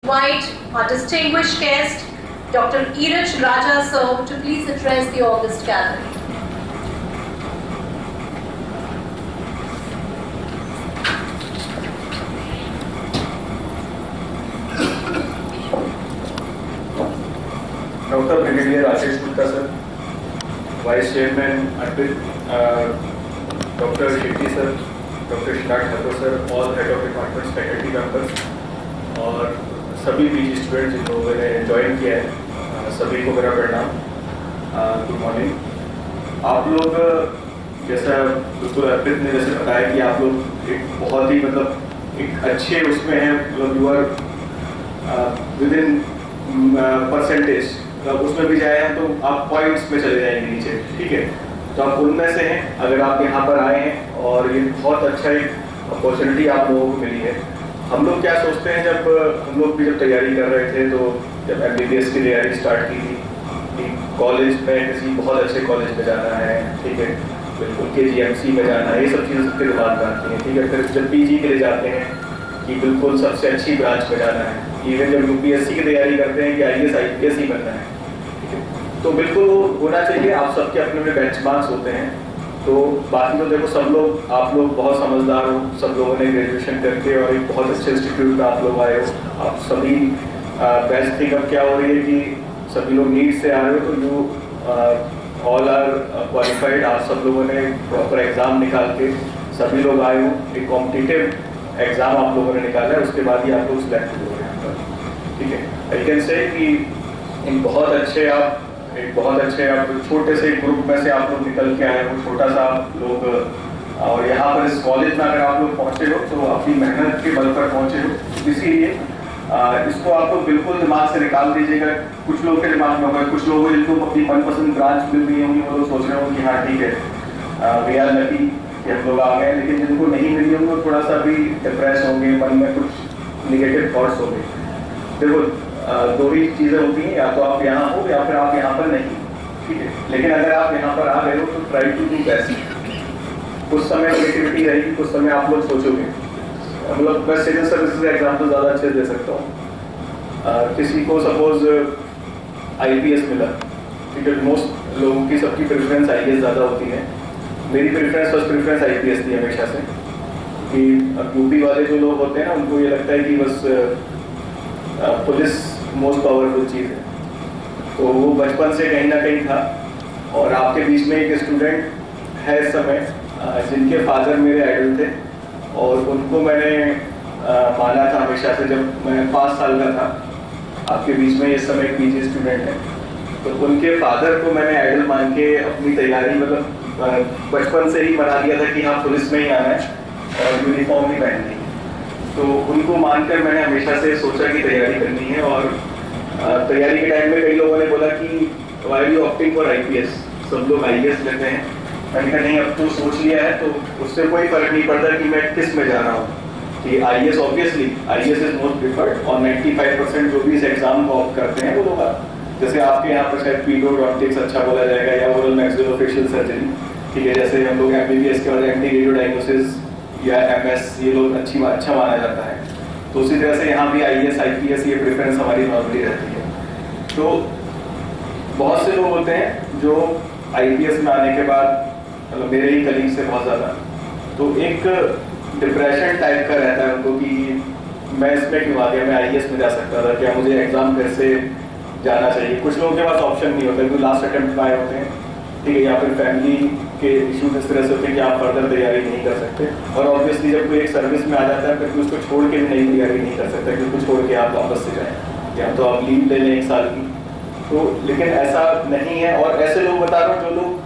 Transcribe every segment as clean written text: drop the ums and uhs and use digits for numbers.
invite our distinguished guest, Dr. Iraj Raja sir, to please address the august gathering. Dr. Brigadier Ashish Gupta sir, Vice Chairman Arpit, Dr. Shetty sir, Dr. Shrad Thakur sir, all head of departments, faculty members और सभी PG students जिन लोगों ने join किया है, सभी को मेरा प्रणाम। Good morning. आप लोग जैसा बिल्कुल अर्पित ने जैसे बताया कि आप लोग एक बहुत ही मतलब एक अच्छे उसमें हैं, मतलब you are within percentage, उसमें भी जाए हैं तो आप पॉइंट्स में चले जाएंगे नीचे, ठीक है। तो आप उनमें से हैं। अगर आप यहाँ पर आए हैं और ये बहुत अच्छा एक अपॉर्चुनिटी आप लोगों को मिली है। हम लोग क्या सोचते हैं, जब हम लोग भी जब तैयारी कर रहे थे तो जब MBBS की तैयारी स्टार्ट की थी कि कॉलेज में किसी बहुत अच्छे कॉलेज में जाना है, ठीक है, बिल्कुल KGMC में जाना है, ये सब चीज़ें सबके दिमाग में आती हैं, ठीक है। फिर जब PG के लिए जाते हैं कि बिल्कुल सबसे अच्छी ब्रांच में जाना है। इवन जब UPSC की तैयारी करते हैं कि IAS IPS ही बनना है, तो बिल्कुल वो होना चाहिए। आप सबके अपने अपने बेंचमार्क्स होते हैं। तो बाकी तो देखो सब लोग, आप लोग बहुत समझदार हो, सब लोगों ने ग्रेजुएशन करके और एक बहुत अच्छे इंस्टीट्यूट में आप लोग आए हो। आप सभी बेस्ट थिंग अब क्या हो रही है कि सभी लोग नीट से आ रहे हो, तो यू ऑल आर क्वालिफाइड। आप सब लोगों ने प्रॉपर एग्जाम निकाल के सभी लोग आए हो, एक कॉम्पिटिटिव एग्जाम आप लोगों ने निकाला है, उसके बाद ही आप लोग सिलेक्ट हो यहाँ पर, ठीक है। आई कैन से कि इन बहुत अच्छे आप छोटे से ग्रुप में से आप लोग निकल के आए हो, छोटा सा आप लोग, और यहाँ पर इस कॉलेज में अगर आप लोग पहुँचे हो तो अपनी मेहनत के बल पर पहुँचे हो। इसीलिए इसको आप लोग बिल्कुल दिमाग से निकाल दीजिएगा। कुछ लोगों के दिमाग में होगा, कुछ लोग जिनको अपनी मनपसंद ब्रांच मिल रही होंगी वो लोग सोच रहे होंगे कि हाँ ठीक है, वी आर लकी कि हम लोग आ गए। लेकिन जिनको नहीं मिली होंगे वो थोड़ा सा भी डिप्रेस होंगे, मन में कुछ निगेटिव थॉट्स होंगे। देखो दो ही चीज़ें होती हैं, या तो आप यहाँ हो या फिर आप यहाँ पर नहीं, ठीक है। लेकिन अगर आप यहाँ पर आ गए हो तो ट्राई टू डू बेस्ट। कुछ समय नेगेटिविटी रहेगी, कुछ समय आप लोग सोचोगे, मतलब मैं सिविल सर्विसेज का एग्जाम्पल ज़्यादा अच्छे से दे सकता हूँ। किसी को सपोज IPS मिला, ठीक है, मोस्ट लोगों की सबकी प्रेफरेंस IAS ज़्यादा होती है। मेरी फर्स्ट प्रेफरेंस IPS थी हमेशा से, कि यूपी वाले जो लोग होते हैं ना उनको ये लगता है कि बस पुलिस मोस्ट पावरफुल चीज़ है। तो वो बचपन से कहीं ना कहीं था। और आपके बीच में एक स्टूडेंट है इस समय जिनके फादर मेरे आइडल थे, और उनको मैंने माना था हमेशा से जब मैं 5 साल का था। आपके बीच में इस समय एक PG स्टूडेंट है, तो उनके फादर को मैंने आइडल मान के अपनी तैयारी मतलब बचपन से ही बना दिया था कि हाँ पुलिस में ही आना है और यूनिफॉर्म ही पहननी है। तो उनको मानकर मैंने हमेशा से सोचा कि तैयारी करनी है। और तैयारी के टाइम में कई लोगों ने बोला कि why are you opting for IPS, सब लोग IAS लेते हैं। मैंने कहा नहीं, अब तो सोच लिया है तो उससे कोई फर्क नहीं पड़ता कि मैं किस में जा रहा हूँ। कि IAS obviously IAS is most preferred, और 95% जो भी इस एग्जाम को ऑप्ट करते हैं वो लोग, जैसे आपके यहाँ पर शायद पीडोडॉन्टिक्स अच्छा बोला जाएगा या ओरल मैक्सिलोफेशियल सर्जरी, ठीक है। जैसे हम लोग MBBS के बाद एंटी रेडियो डायग्नोसिस या MS ये लोग अच्छा माना जाता है। तो उसी तरह से यहाँ भी IAS IPS ये प्रेफरेंस हमारी नॉर्मली रहती है। तो बहुत से लोग होते हैं जो IPS में आने के बाद, मतलब मेरे ही कलीग से बहुत ज़्यादा, तो एक डिप्रेशन टाइप का रहता है उनको कि मैं इसमें क्यों आ गया, मैं IAS में जा सकता था, क्या मुझे एग्जाम फिर से जाना चाहिए। कुछ लोगों के पास ऑप्शन नहीं होता क्योंकि लास्ट अटेम्प्ट में आए होते हैं, ठीक है, या फिर फैमिली के इशूज इस तरह से होते हैं कि आप फर्दर तैयारी नहीं कर सकते। और ऑब्वियसली जब कोई एक सर्विस में आ जाता है फिर उसको छोड़ के भी नई तैयारी नहीं कर सकता, क्योंकि छोड़ के आप वापस से जाएँ या तो आप लीव ले लें 1 साल की। तो लेकिन ऐसा नहीं है। और ऐसे लोग बता रहा हूँ जो लोग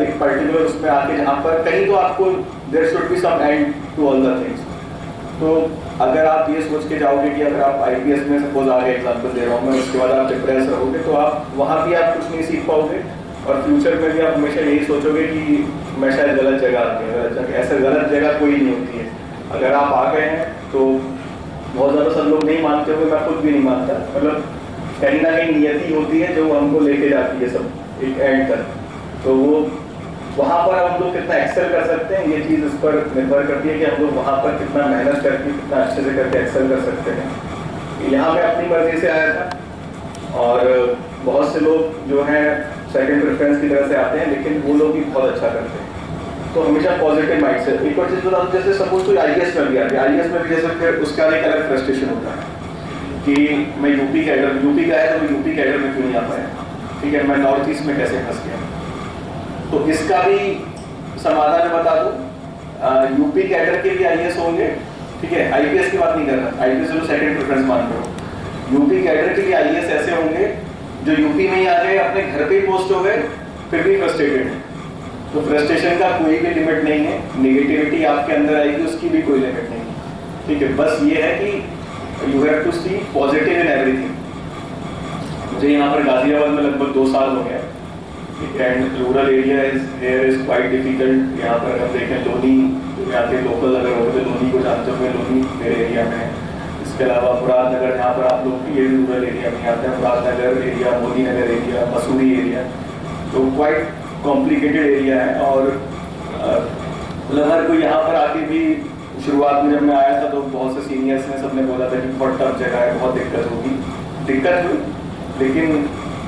एक पर्टिकुलर उसमें आके जहाँ पर कहीं तो आपको there should be some end to all the things. तो अगर आप ये सोच के जाओगे कि अगर आप IPS में सपोज आगे एग्जाम्पल दे रहा हूँ मैं, उसके बाद आप डिप्रेस रहोगे तो आप वहाँ भी आप कुछ नहीं सीख पाओगे, और फ्यूचर में भी आप हमेशा यही सोचोगे कि मैं शायद गलत जगह आ गया, गलत जगह। ऐसा गलत जगह कोई नहीं होती है। अगर आप आ गए हैं तो बहुत ज़्यादा सब लोग नहीं मानते हुए, मैं खुद भी नहीं मानता, मतलब कहीं ना कहीं नियति होती है जो हमको लेके जाती है सब एक एंड तक। तो वो वहाँ पर हम लोग कितना एक्सेल कर सकते हैं, ये चीज़ इस पर निर्भर करती है कि हम लोग वहाँ पर कितना मेहनत करके कितना अच्छे से करके एक्सेल कर सकते हैं। यहाँ मैं अपनी मर्जी से आया था और बहुत से लोग जो हैं सेकंड प्रेफरेंस की तरह से आते हैं, लेकिन वो लोग भी बहुत अच्छा करते हैं। तो हमेशा पॉजिटिव माइंड से एक और चीज़ बताऊँ, जैसे सपोज कोई आईएएस में भी आती है, आईएएस में भी जैसे फिर उसका एक अलग फ्रस्ट्रेशन होता है कि मैं यूपी का है तो मैं यूपी कैडर में क्यों नहीं आ पाया, ठीक है, मैं नॉर्थ ईस्ट में कैसे फंस गया। तो इसका भी समाधान बता दूं, यूपी कैडर के लिए आईएएस होंगे, ठीक है, आईपीएस की बात नहीं कर रहा, आईपीएस जो सेकंड प्रेफरेंस मान लो, यूपी कैडर के लिए आईएएस ऐसे होंगे जो यूपी में ही आ गए, अपने घर पे ही पोस्ट हो गए, फिर भी फ्रस्ट्रेटेड है। तो फ्रस्ट्रेशन का कोई भी लिमिट नहीं है, नेगेटिविटी आपके अंदर आएगी उसकी भी कोई लिमिट नहीं है, ठीक है। बस ये है कि you have to see positive in everything. मुझे यहाँ पर गाजियाबाद में लगभग 2 साल हो गया, and rural area is quite difficult. यहाँ पर हम देखें लोनी, यहाँ के लोकल अगर हो तो लोनी को जानते हो, लोनी मेरे एरिया में है। इसके अलावा मुरादनगर, जहाँ पर आप लोग ये रूरल एरिया में आते हैं, मुरादनगर एरिया, मोदी नगर एरिया, मसूरी एरिया, तो क्वाइट कॉम्प्लिकेटेड एरिया है। और मतलब हर कोई यहाँ पर आके भी, शुरुआत में जब मैं आया था तो बहुत से सीनियर्स ने सबने बोला था कि बहुत टफ जगह है, बहुत दिक्कत होगी, दिक्कत हुई, लेकिन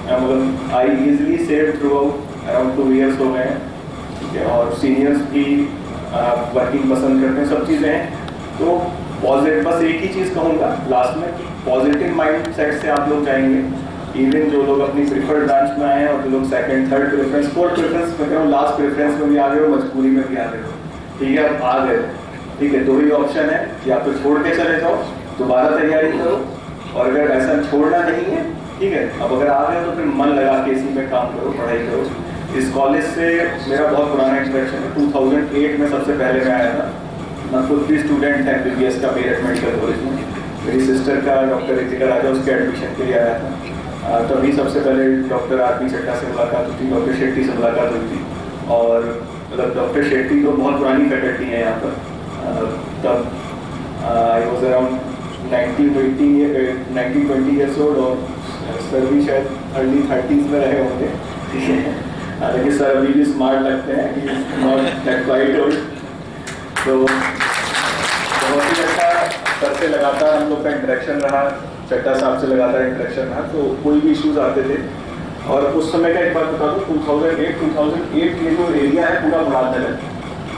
मतलब I easily save throughout, around 2 years हो गए हैं, ठीक है। और सीनियर्स भी वर्किंग पसंद करते हैं, सब चीज़ें हैं। तो पॉजिटिव, बस एक ही चीज़ कहूँगा लास्ट में कि पॉजिटिव माइंड सेट से आप लोग जाएंगे। इवन जो लोग अपनी प्रिफर्ड ब्रांच में आए हैं और जो लोग second, third preference, fourth preference में कह रहा हूँ, लास्ट प्रेफरेंस में भी आ गए हो, मजबूरी में भी आ गए हो, ठीक है, अब आ गए, ठीक है। 2 ही ऑप्शन है, या तो छोड़ के चले जाओ, दोबारा तैयारी करो, और अगर ऐसा छोड़ना नहीं है, ठीक है, अब अगर आ गए तो फिर मन लगा के इसी में काम करो, पढ़ाई करो। इस कॉलेज से मेरा बहुत पुराना इंटरेक्शन है, 2008 में सबसे पहले मैं आया था। मैं खुद भी स्टूडेंट है MBBS का मेरठ मेडिकल कॉलेज में, मेरी सिस्टर का डॉक्टर रितिका राजा उसके एडमिशन के लिए आया था। तभी सबसे पहले डॉक्टर RP चड्ढा से मुलाकात हुई थी, डॉक्टर शेट्टी से मुलाकात हुई थी। और मतलब डॉक्टर शेट्टी तो बहुत पुरानी फैकल्टी है यहाँ पर। तब I was around 19-20 years old, और सर भी शायद अर्ली 30s में रहे होंगे, ठीक है। हालांकि सर अभी भी स्मार्ट लगते हैं, नॉट दैट क्वाइट ओल्ड। तो बहुत ही अच्छा सर से लगातार हम लोग का इंटरेक्शन रहा, चड्ढा साहब से लगातार इंटरेक्शन रहा, तो कोई भी इश्यूज आते थे। और उस समय का एक बात बता दूँ, 2008 के जो एरिया है पूरा मुरादनगर,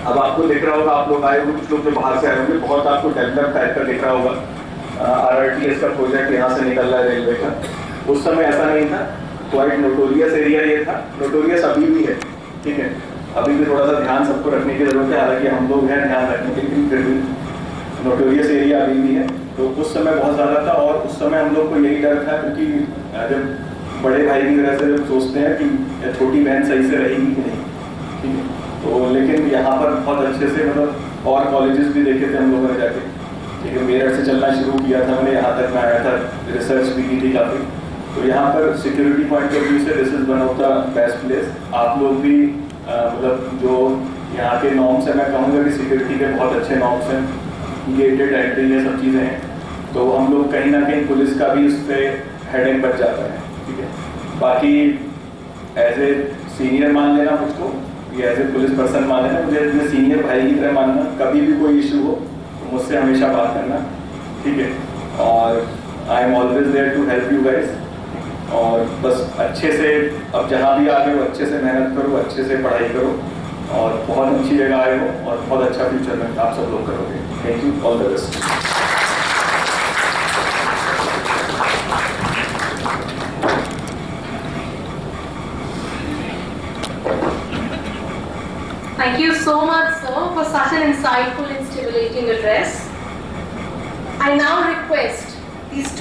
अब आपको दिख रहा होगा, आप लोग आए होंगे, कुछ लोग जो बाहर से आए होंगे, बहुत आपको डेवलप टाइप का दिख रहा होगा। RRTS का प्रोजेक्ट यहाँ से निकल रहा है रेलवे का, उस समय ऐसा नहीं था, क्वाइट नोटोरियस एरिया ये था, नोटोरियस अभी भी है, ठीक है, अभी भी थोड़ा सा ध्यान सबको रखने की जरूरत है, हालांकि हम लोग हैं ध्यान रखने के, लेकिन फिर भी नोटोरियस एरिया अभी भी है। तो उस समय बहुत ज़्यादा था, और उस समय हम लोग को यही डर था, क्योंकि जब बड़े भाई की तरह से जब सोचते हैं कि छोटी बहन सही से रहेगी कि नहीं, ठीक है। तो लेकिन यहाँ पर बहुत अच्छे से, मतलब और कॉलेजेस भी देखे थे हम लोगों ने जाके, ठीक है, मेरठ से चलना शुरू किया था मैंने, यहाँ तक मैं आया था, रिसर्च भी की थी काफ़ी। तो यहाँ पर सिक्योरिटी पॉइंट ऑफ व्यू से this is one of the best place. आप लोग भी मतलब जो यहाँ के नॉर्म्स हैं, मैं कहूँगा कि सिक्योरिटी के बहुत अच्छे नॉर्म्स हैं, गेटेड एंट्री, ये सब चीज़ें हैं। तो हम लोग कहीं ना कहीं पुलिस का भी उससे हेडेक बच जाता है, ठीक है। बाकी एज ए सीनियर मान लेना मुझको, या एज ए पुलिस पर्सन मान लेना, मुझे अपने सीनियर भाई की तरह मानना, कभी भी कोई इशू हो तो मुझसे हमेशा बात करना, ठीक है। और I am always there to help you guys. और बस अच्छे से, अब जहाँ भी आ गए हो अच्छे से मेहनत करो, अच्छे से पढ़ाई करो, और बहुत अच्छी जगह आए हो, और बहुत अच्छा फ्यूचर में आप सब लोग करोगे। Thank you, all the best. Thank you so much, sir, for such an insightful and stimulating address. I now request these